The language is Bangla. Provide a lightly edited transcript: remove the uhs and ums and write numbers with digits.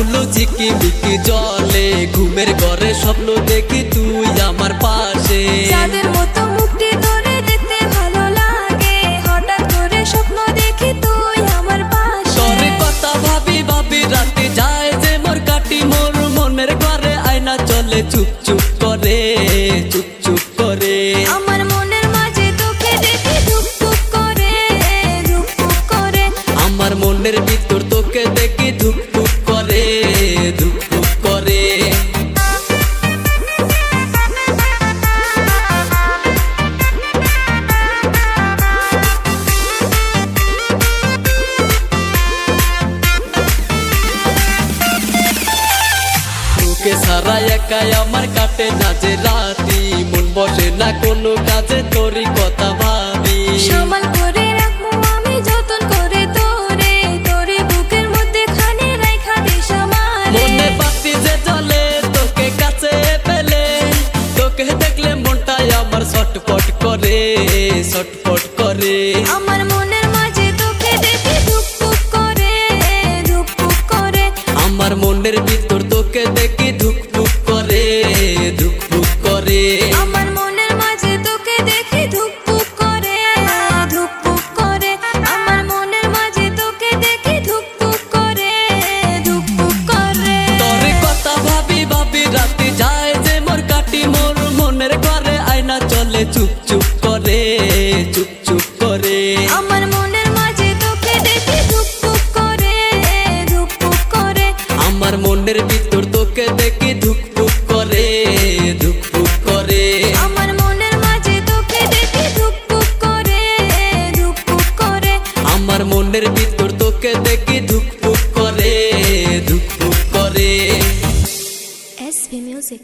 তারাগুলো ঝিকিমিকি জ্বলে, ঘুমের ঘরে স্বপ্ন দেখি তুই আমার পাশে। চাঁদের মতো মুখটি তোরে দেখতে ভালো লাগে, হঠাৎ করে স্বপ্ন দেখি তুই আমার পাশে। তোর কথা ভাবি ভাবি রাতে যায় যে মোর কাটি, মোর মনের ঘরে আয়না চলে চুপ চুপ করে, চুপ চুপ করে। আমার মনের মাঝে তোকে দেখি ধুকপুক করে, ধুকপুক করে। আমার মনের ভিতর তোকে দেখি ধুকপুক করে, ধুকপুক করে। তোকে সারা একাই আমার কাটে না যে রাতি, মন বসে না কোনো কাজে তোরই কথা ভাবি। সামাল করে রাখবো আমি যতন করে তোরে, তোরে বুকের মধ্যে খানে রাইখা দিস আমারে। মনে বাতি যে জ্বলে তোকে কাছে পেলে, তোকে দেখলে মনটাই আমার ছটফট করে, ছটফট করে। আমার মনের মাঝে তোকে দেখি ধুকপুক করে, ধুকপুক করে। আমার মনের ভিতর তোকে দেখি ধুকপুক করে, ধুকপুক করে। আমার মনের মাঝে তোকে দেখি ধুকপুক করে, ধুকপুক করে। আমার মনের মাঝে তোকে দেখি ধুকপুক করে, ধুকপুক করে। তোর কথা ভাবি ভাবি রাতে যায় যে মোর কাটি, মোর মনের ঘরে আয়না চলে চুপ চুপ করে, চুপ চুপ করে। আমার মনের মাঝে তোকে দেখি ধুকপুক করে, ধুকপুক করে। আমার মনের ভিতর তোকে দেখি ধুকপুক করে, ধুকপুক করে। আমার মনের মাঝে তোকে দেখি ধুকপুক করে, ধুকপুক করে। আমার মনের ভিতর তোকে দেখি ধুকপুক করে, ধুকপুক করে। SV Music।